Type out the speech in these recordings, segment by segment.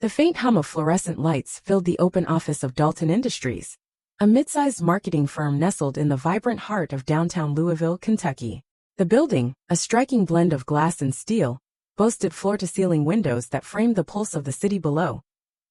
The faint hum of fluorescent lights filled the open office of Dalton Industries, a mid-sized marketing firm nestled in the vibrant heart of downtown Louisville, Kentucky. The building, a striking blend of glass and steel, boasted floor-to-ceiling windows that framed the pulse of the city below,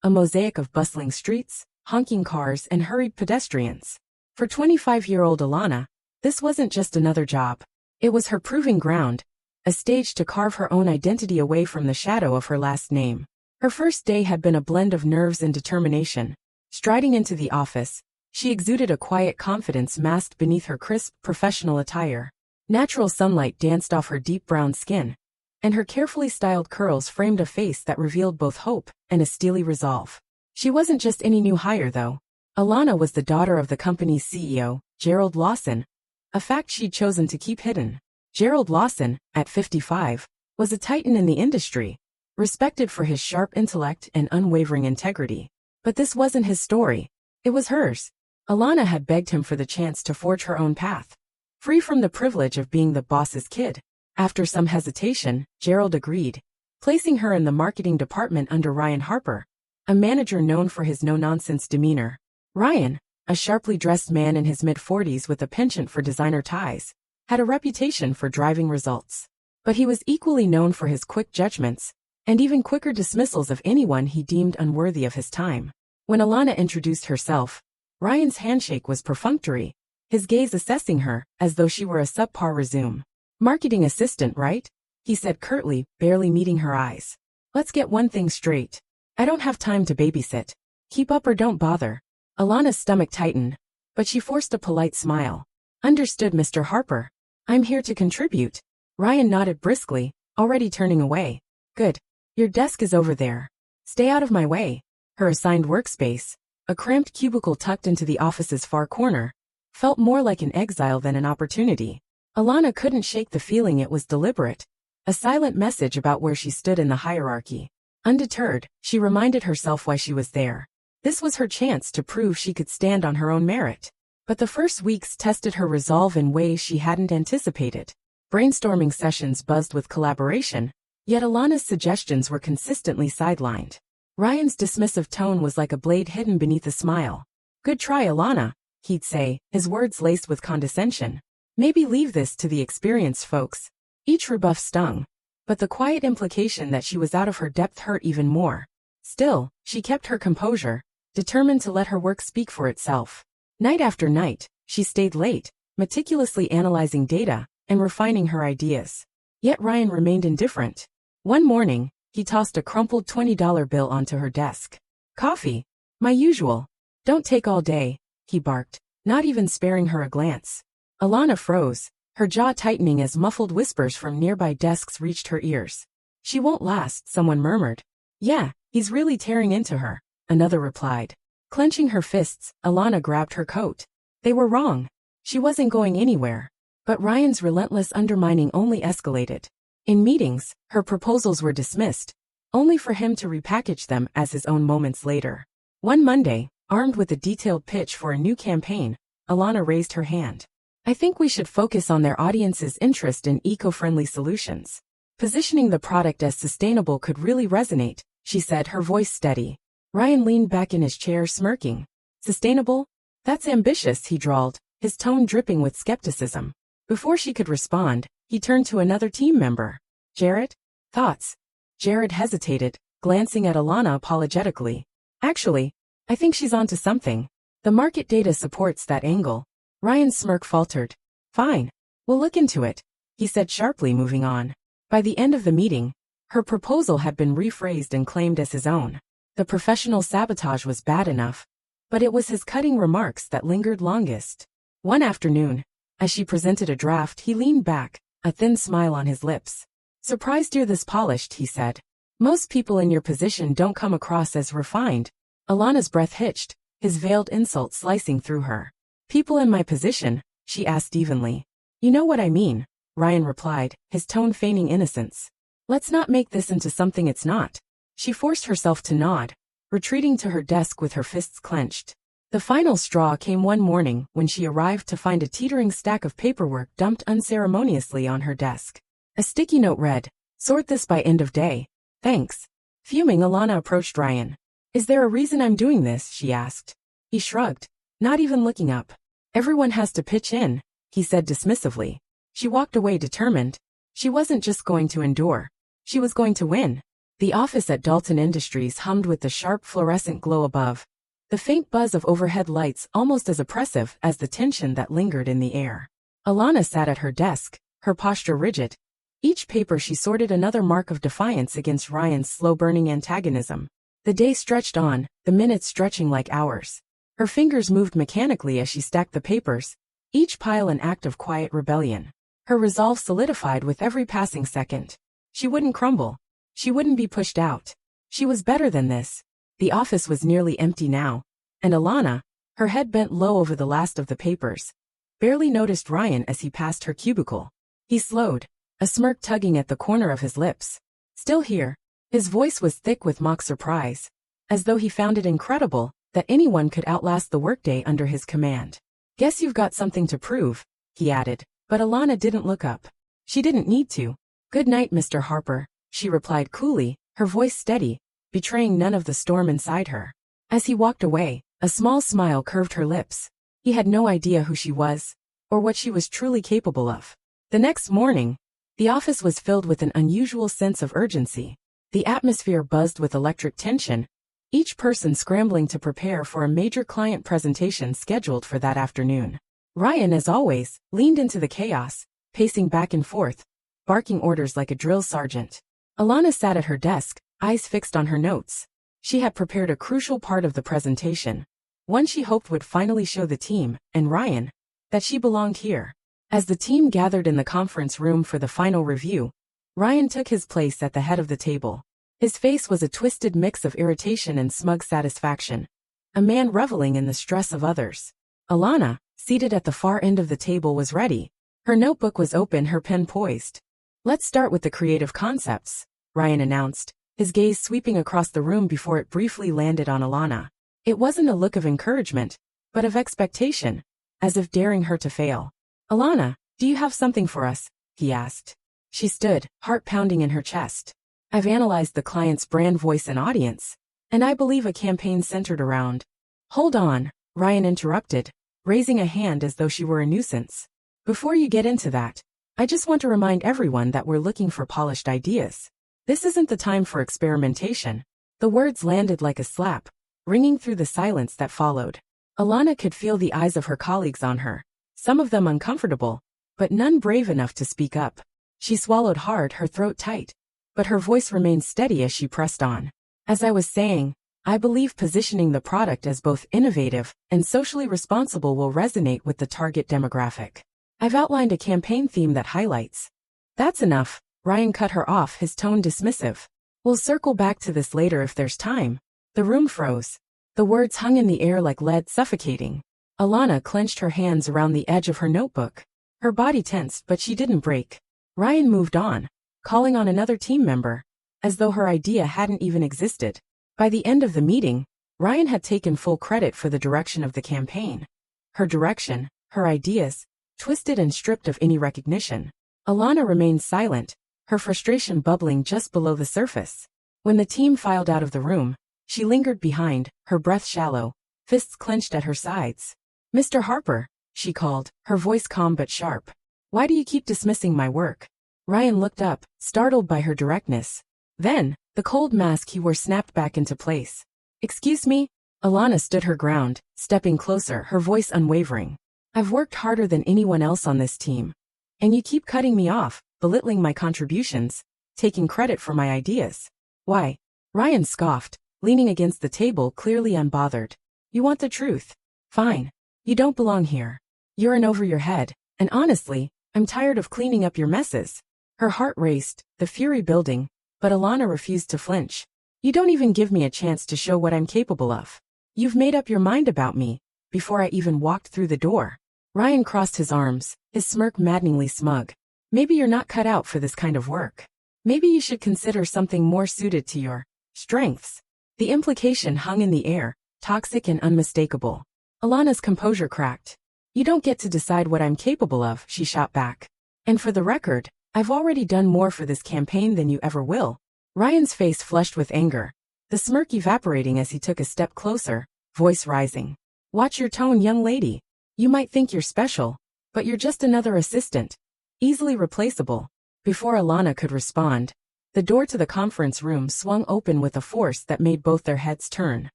a mosaic of bustling streets, honking cars, and hurried pedestrians. For 25-year-old Alana, this wasn't just another job. It was her proving ground, a stage to carve her own identity away from the shadow of her last name. Her first day had been a blend of nerves and determination. Striding into the office, she exuded a quiet confidence masked beneath her crisp, professional attire. Natural sunlight danced off her deep brown skin, and her carefully styled curls framed a face that revealed both hope and a steely resolve. She wasn't just any new hire, though. Alana was the daughter of the company's CEO, Gerald Lawson, a fact she'd chosen to keep hidden. Gerald Lawson, at 55, was a titan in the industry, respected for his sharp intellect and unwavering integrity. But this wasn't his story. It was hers. Alana had begged him for the chance to forge her own path, free from the privilege of being the boss's kid. After some hesitation, Gerald agreed, placing her in the marketing department under Ryan Harper, a manager known for his no-nonsense demeanor. Ryan, a sharply dressed man in his mid-40s with a penchant for designer ties, had a reputation for driving results. But he was equally known for his quick judgments, and even quicker dismissals of anyone he deemed unworthy of his time. When Alana introduced herself, Ryan's handshake was perfunctory, his gaze assessing her, as though she were a subpar resume. "Marketing assistant, right?" he said curtly, barely meeting her eyes. "Let's get one thing straight. I don't have time to babysit. Keep up or don't bother." Alana's stomach tightened, but she forced a polite smile. "Understood, Mr. Harper. I'm here to contribute." Ryan nodded briskly, already turning away. "Good. Your desk is over there. Stay out of my way." Her assigned workspace, a cramped cubicle tucked into the office's far corner, felt more like an exile than an opportunity. Alana couldn't shake the feeling it was deliberate, a silent message about where she stood in the hierarchy. Undeterred, she reminded herself why she was there. This was her chance to prove she could stand on her own merit. But the first weeks tested her resolve in ways she hadn't anticipated. Brainstorming sessions buzzed with collaboration, yet Alana's suggestions were consistently sidelined. Ryan's dismissive tone was like a blade hidden beneath a smile. "Good try, Alana," he'd say, his words laced with condescension. "Maybe leave this to the experienced folks." Each rebuff stung, but the quiet implication that she was out of her depth hurt even more. Still, she kept her composure, determined to let her work speak for itself. Night after night, she stayed late, meticulously analyzing data and refining her ideas. Yet Ryan remained indifferent. One morning, he tossed a crumpled $20 bill onto her desk. "Coffee? My usual. Don't take all day," he barked, not even sparing her a glance. Alana froze, her jaw tightening as muffled whispers from nearby desks reached her ears. "She won't last," someone murmured. "Yeah, he's really tearing into her," another replied. Clenching her fists, Alana grabbed her coat. They were wrong. She wasn't going anywhere. But Ryan's relentless undermining only escalated. In meetings, her proposals were dismissed, only for him to repackage them as his own moments later. One Monday, armed with a detailed pitch for a new campaign, Alana raised her hand. "I think we should focus on their audience's interest in eco-friendly solutions. Positioning the product as sustainable could really resonate," she said, her voice steady. Ryan leaned back in his chair, smirking. "Sustainable? That's ambitious," he drawled, his tone dripping with skepticism. Before she could respond, he turned to another team member. "Jared? Thoughts?" Jared hesitated, glancing at Alana apologetically. "Actually, I think she's onto something. The market data supports that angle." Ryan's smirk faltered. "Fine. We'll look into it," he said sharply, moving on. By the end of the meeting, her proposal had been rephrased and claimed as his own. The professional sabotage was bad enough, but it was his cutting remarks that lingered longest. One afternoon, as she presented a draft, he leaned back, a thin smile on his lips. "Surprised you're this polished," he said. "Most people in your position don't come across as refined." Alana's breath hitched, his veiled insult slicing through her. "People in my position?" she asked evenly. "You know what I mean," Ryan replied, his tone feigning innocence. "Let's not make this into something it's not." She forced herself to nod, retreating to her desk with her fists clenched. The final straw came one morning when she arrived to find a teetering stack of paperwork dumped unceremoniously on her desk. A sticky note read, "Sort this by end of day. Thanks. Fuming, Alana approached Ryan. Is there a reason I'm doing this? She asked. He shrugged, not even looking up. Everyone has to pitch in, he said dismissively. She walked away determined. She wasn't just going to endure. She was going to win. The office at Dalton Industries hummed with the sharp fluorescent glow above, the faint buzz of overhead lights almost as oppressive as the tension that lingered in the air. Alana sat at her desk, her posture rigid. Each paper she sorted another mark of defiance against Ryan's slow-burning antagonism. The day stretched on, the minutes stretching like hours. Her fingers moved mechanically as she stacked the papers, each pile an act of quiet rebellion. Her resolve solidified with every passing second. She wouldn't crumble. She wouldn't be pushed out. She was better than this. The office was nearly empty now, and Alana, her head bent low over the last of the papers, barely noticed Ryan as he passed her cubicle. He slowed, a smirk tugging at the corner of his lips. Still here. His voice was thick with mock surprise, as though he found it incredible that anyone could outlast the workday under his command. Guess you've got something to prove, he added, but Alana didn't look up. She didn't need to. Good night, Mr. Harper, she replied coolly, her voice steady, betraying none of the storm inside her. As he walked away, a small smile curved her lips. He had no idea who she was, or what she was truly capable of. The next morning, the office was filled with an unusual sense of urgency. The atmosphere buzzed with electric tension, each person scrambling to prepare for a major client presentation scheduled for that afternoon. Ryan, as always, leaned into the chaos, pacing back and forth, barking orders like a drill sergeant. Alana sat at her desk, eyes fixed on her notes. She had prepared a crucial part of the presentation, one she hoped would finally show the team, and Ryan, that she belonged here. As the team gathered in the conference room for the final review, Ryan took his place at the head of the table. His face was a twisted mix of irritation and smug satisfaction, a man reveling in the stress of others. Alana, seated at the far end of the table, was ready. Her notebook was open, her pen poised. Let's start with the creative concepts, Ryan announced, his gaze sweeping across the room before it briefly landed on Alana. It wasn't a look of encouragement, but of expectation, as if daring her to fail. Alana, do you have something for us? He asked. She stood, heart pounding in her chest. I've analyzed the client's brand, voice, and audience, and I believe a campaign centered around. Hold on, Ryan interrupted, raising a hand as though she were a nuisance. Before you get into that, I just want to remind everyone that we're looking for polished ideas. This isn't the time for experimentation. The words landed like a slap, ringing through the silence that followed. Alana could feel the eyes of her colleagues on her, some of them uncomfortable, but none brave enough to speak up. She swallowed hard, her throat tight, but her voice remained steady as she pressed on. As I was saying, I believe positioning the product as both innovative and socially responsible will resonate with the target demographic. I've outlined a campaign theme that highlights. That's enough, Ryan cut her off, his tone dismissive. We'll circle back to this later if there's time. The room froze. The words hung in the air like lead, suffocating. Alana clenched her hands around the edge of her notebook. Her body tensed, but she didn't break. Ryan moved on, calling on another team member, as though her idea hadn't even existed. By the end of the meeting, Ryan had taken full credit for the direction of the campaign. Her direction, her ideas, twisted and stripped of any recognition. Alana remained silent, her frustration bubbling just below the surface. When the team filed out of the room, she lingered behind, her breath shallow, fists clenched at her sides. Mr. Harper, she called, her voice calm but sharp. Why do you keep dismissing my work? Ryan looked up, startled by her directness. Then, the cold mask he wore snapped back into place. Excuse me? Alana stood her ground, stepping closer, her voice unwavering. I've worked harder than anyone else on this team. And you keep cutting me off, belittling my contributions, taking credit for my ideas. Why? Ryan scoffed, leaning against the table, clearly unbothered. You want the truth? Fine. You don't belong here. You're in over your head, and honestly, I'm tired of cleaning up your messes. Her heart raced, the fury building, but Alana refused to flinch. You don't even give me a chance to show what I'm capable of. You've made up your mind about me, before I even walked through the door. Ryan crossed his arms, his smirk maddeningly smug. Maybe you're not cut out for this kind of work. Maybe you should consider something more suited to your strengths. The implication hung in the air, toxic and unmistakable. Alana's composure cracked. You don't get to decide what I'm capable of, she shot back. And for the record, I've already done more for this campaign than you ever will. Ryan's face flushed with anger, the smirk evaporating as he took a step closer, voice rising. Watch your tone, young lady. You might think you're special, but you're just another assistant. Easily replaceable. Before Alana could respond, the door to the conference room swung open with a force that made both their heads turn.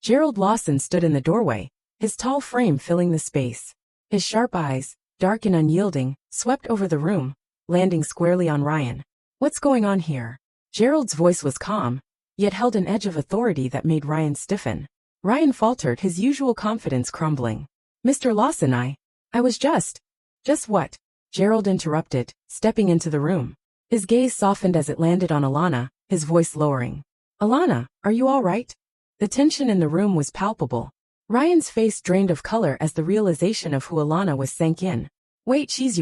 Gerald Lawson stood in the doorway, his tall frame filling the space. His sharp eyes, dark and unyielding, swept over the room, landing squarely on Ryan. What's going on here? Gerald's voice was calm, yet held an edge of authority that made Ryan stiffen. Ryan faltered, his usual confidence crumbling. Mr. Lawson, I was just what? Gerald interrupted, stepping into the room. His gaze softened as it landed on Alana, his voice lowering. Alana, are you all right? The tension in the room was palpable. Ryan's face drained of color as the realization of who Alana was sank in. Wait, she's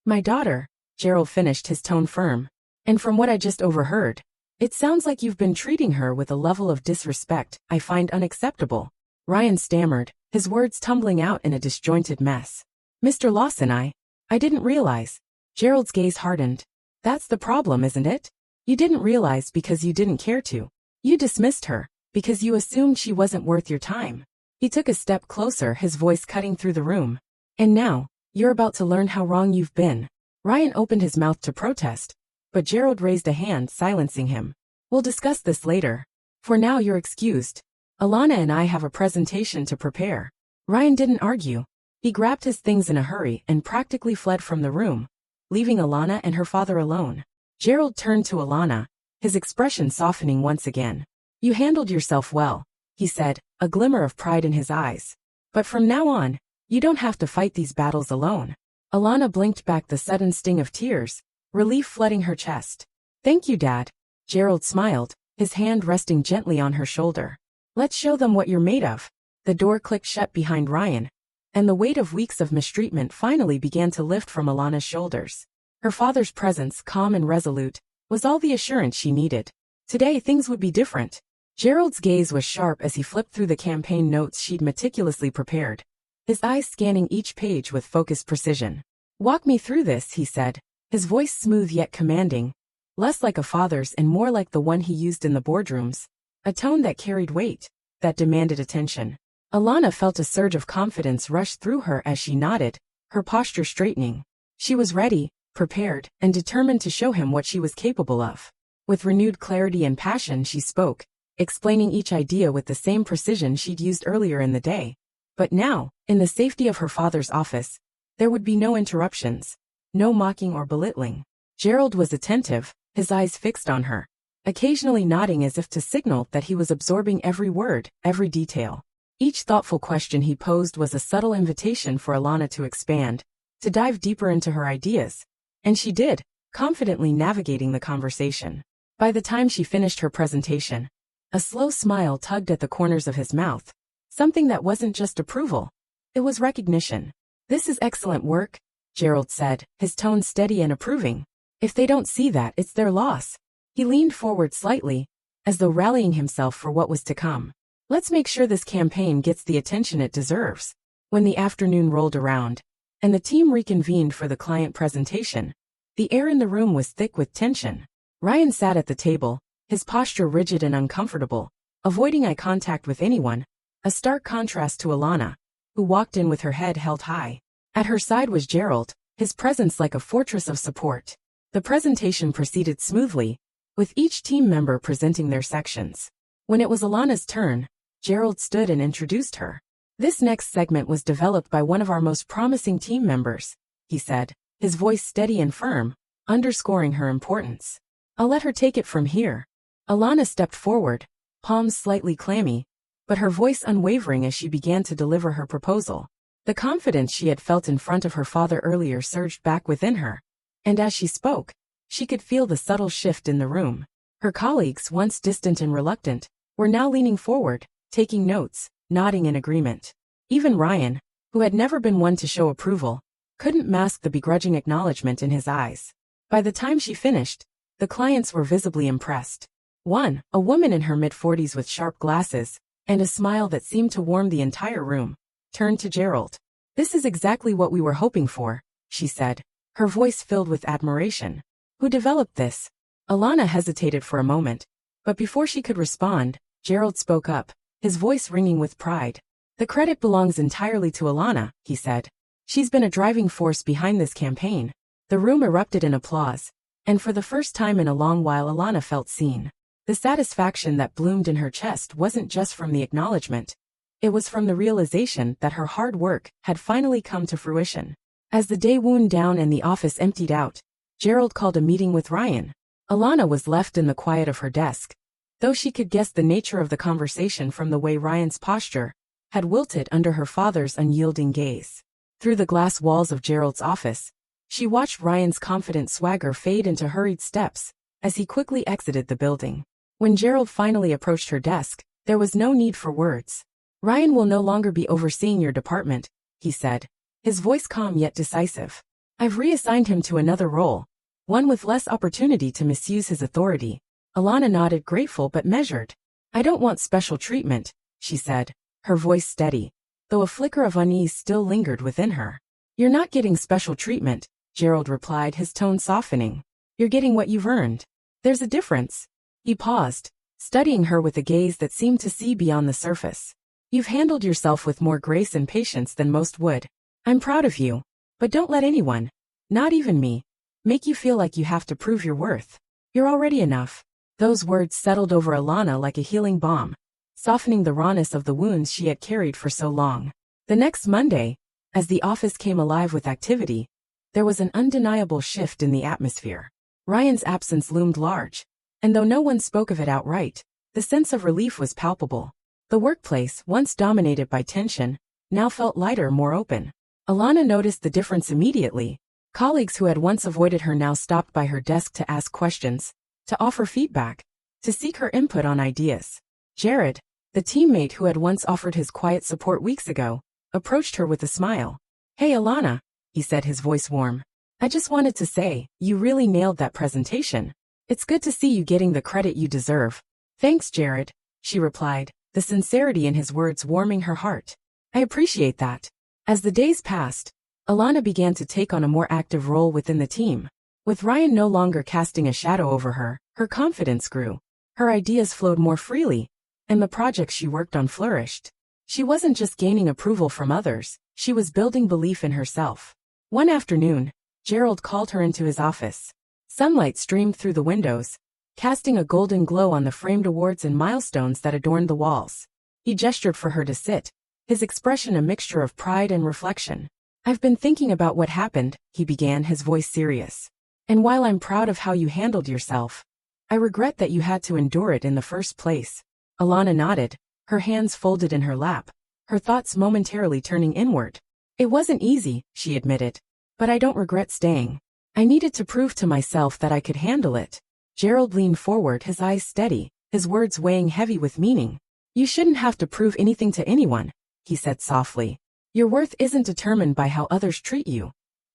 my daughter, Gerald finished, his tone firm. And from what I just overheard, it sounds like you've been treating her with a level of disrespect I find unacceptable. Ryan stammered, his words tumbling out in a disjointed mess. Mr. Lawson, I didn't realize. Gerald's gaze hardened. That's the problem, isn't it? You didn't realize because you didn't care to. You dismissed her, because you assumed she wasn't worth your time. He took a step closer, his voice cutting through the room. And now, you're about to learn how wrong you've been. Ryan opened his mouth to protest, but Gerald raised a hand, silencing him. We'll discuss this later. For now, you're excused. Alana and I have a presentation to prepare. Ryan didn't argue. He grabbed his things in a hurry and practically fled from the room, leaving Alana and her father alone. Gerald turned to Alana, his expression softening once again. You handled yourself well, he said, a glimmer of pride in his eyes. But from now on, you don't have to fight these battles alone. Alana blinked back the sudden sting of tears, relief flooding her chest. Thank you, Dad. Gerald smiled, his hand resting gently on her shoulder. Let's show them what you're made of. The door clicked shut behind Ryan, and the weight of weeks of mistreatment finally began to lift from Alana's shoulders. Her father's presence, calm and resolute, was all the assurance she needed. Today things would be different. Gerald's gaze was sharp as he flipped through the campaign notes she'd meticulously prepared, his eyes scanning each page with focused precision. Walk me through this, he said, his voice smooth yet commanding, less like a father's and more like the one he used in the boardrooms, a tone that carried weight, that demanded attention. Alana felt a surge of confidence rush through her as she nodded, her posture straightening. She was ready, prepared, and determined to show him what she was capable of. With renewed clarity and passion she spoke, explaining each idea with the same precision she'd used earlier in the day. But now, in the safety of her father's office, there would be no interruptions, no mocking or belittling. Gerald was attentive, his eyes fixed on her, occasionally nodding as if to signal that he was absorbing every word, every detail. Each thoughtful question he posed was a subtle invitation for Alana to expand, to dive deeper into her ideas. And she did, confidently navigating the conversation. By the time she finished her presentation, a slow smile tugged at the corners of his mouth, something that wasn't just approval. It was recognition. This is excellent work, Gerald said, his tone steady and approving. If they don't see that, it's their loss. He leaned forward slightly, as though rallying himself for what was to come. Let's make sure this campaign gets the attention it deserves. When the afternoon rolled around, and the team reconvened for the client presentation, the air in the room was thick with tension. Ryan sat at the table, his posture rigid and uncomfortable, avoiding eye contact with anyone, a stark contrast to Alana, who walked in with her head held high. At her side was Gerald, his presence like a fortress of support. The presentation proceeded smoothly, with each team member presenting their sections. When it was Alana's turn, Gerald stood and introduced her. This next segment was developed by one of our most promising team members, he said, his voice steady and firm, underscoring her importance. I'll let her take it from here. Alana stepped forward, palms slightly clammy, but her voice unwavering as she began to deliver her proposal. The confidence she had felt in front of her father earlier surged back within her, and as she spoke, she could feel the subtle shift in the room. Her colleagues, once distant and reluctant, were now leaning forward, taking notes, nodding in agreement. Even Ryan, who had never been one to show approval, couldn't mask the begrudging acknowledgement in his eyes. By the time she finished, the clients were visibly impressed. One, a woman in her mid-40s with sharp glasses, and a smile that seemed to warm the entire room, turned to Gerald. This is exactly what we were hoping for, she said, her voice filled with admiration. Who developed this? Alana hesitated for a moment, but before she could respond, Gerald spoke up, his voice ringing with pride. The credit belongs entirely to Alana, he said. She's been a driving force behind this campaign. The room erupted in applause, and for the first time in a long while Alana felt seen. The satisfaction that bloomed in her chest wasn't just from the acknowledgement. It was from the realization that her hard work had finally come to fruition. As the day wound down and the office emptied out, Gerald called a meeting with Ryan. Alana was left in the quiet of her desk, though she could guess the nature of the conversation from the way Ryan's posture had wilted under her father's unyielding gaze. Through the glass walls of Gerald's office, she watched Ryan's confident swagger fade into hurried steps as he quickly exited the building. When Gerald finally approached her desk, there was no need for words. Ryan will no longer be overseeing your department, he said, his voice calm yet decisive. I've reassigned him to another role, one with less opportunity to misuse his authority. Alana nodded, grateful but measured. I don't want special treatment, she said, her voice steady, though a flicker of unease still lingered within her. You're not getting special treatment, Gerald replied, his tone softening. You're getting what you've earned. There's a difference. He paused, studying her with a gaze that seemed to see beyond the surface. You've handled yourself with more grace and patience than most would. I'm proud of you. But don't let anyone, not even me, make you feel like you have to prove your worth. You're already enough. Those words settled over Alana like a healing balm, softening the rawness of the wounds she had carried for so long. The next Monday, as the office came alive with activity, there was an undeniable shift in the atmosphere. Ryan's absence loomed large, and though no one spoke of it outright, the sense of relief was palpable. The workplace, once dominated by tension, now felt lighter, more open. Alana noticed the difference immediately. Colleagues who had once avoided her now stopped by her desk to ask questions, to offer feedback, to seek her input on ideas. Jared, the teammate who had once offered his quiet support weeks ago, approached her with a smile. Hey Alana, he said, his voice warm. I just wanted to say, you really nailed that presentation. It's good to see you getting the credit you deserve. Thanks, Jared, she replied, the sincerity in his words warming her heart. I appreciate that. As the days passed, Alana began to take on a more active role within the team. With Ryan no longer casting a shadow over her, her confidence grew. Her ideas flowed more freely, and the projects she worked on flourished. She wasn't just gaining approval from others, she was building belief in herself. One afternoon, Gerald called her into his office. Sunlight streamed through the windows, casting a golden glow on the framed awards and milestones that adorned the walls. He gestured for her to sit, his expression a mixture of pride and reflection. I've been thinking about what happened, he began, his voice serious. And while I'm proud of how you handled yourself, I regret that you had to endure it in the first place. Alana nodded, her hands folded in her lap, her thoughts momentarily turning inward. It wasn't easy, she admitted, but I don't regret staying. I needed to prove to myself that I could handle it. Gerald leaned forward, his eyes steady, his words weighing heavy with meaning. You shouldn't have to prove anything to anyone, he said softly. Your worth isn't determined by how others treat you,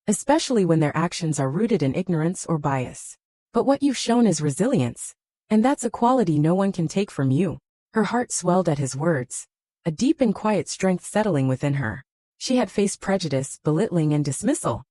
especially when their actions are rooted in ignorance or bias. But what you've shown is resilience, and that's a quality no one can take from you. Her heart swelled at his words, a deep and quiet strength settling within her. She had faced prejudice, belittling, and dismissal,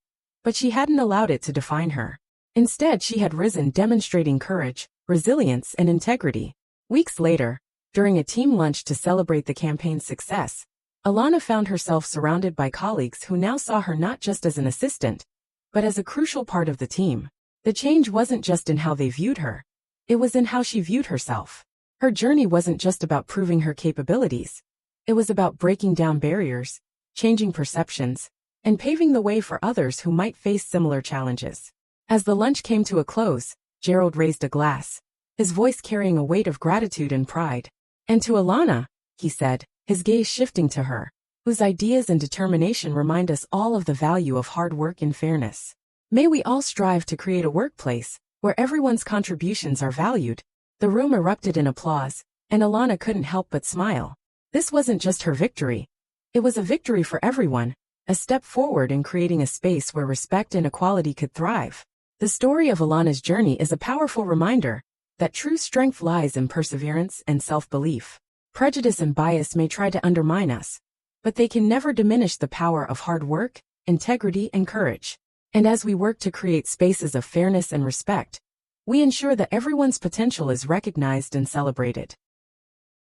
but she hadn't allowed it to define her. Instead, she had risen, demonstrating courage, resilience, and integrity. Weeks later, during a team lunch to celebrate the campaign's success, Alana found herself surrounded by colleagues who now saw her not just as an assistant, but as a crucial part of the team. The change wasn't just in how they viewed her, it was in how she viewed herself. Her journey wasn't just about proving her capabilities, it was about breaking down barriers, changing perceptions, and paving the way for others who might face similar challenges. As the lunch came to a close, Gerald raised a glass, his voice carrying a weight of gratitude and pride. And to Alana, he said, his gaze shifting to her, whose ideas and determination remind us all of the value of hard work and fairness. May we all strive to create a workplace where everyone's contributions are valued. The room erupted in applause, and Alana couldn't help but smile. This wasn't just her victory. It was a victory for everyone, a step forward in creating a space where respect and equality could thrive. The story of Alana's journey is a powerful reminder that true strength lies in perseverance and self-belief. Prejudice and bias may try to undermine us, but they can never diminish the power of hard work, integrity, and courage. And as we work to create spaces of fairness and respect, We ensure that everyone's potential is recognized and celebrated.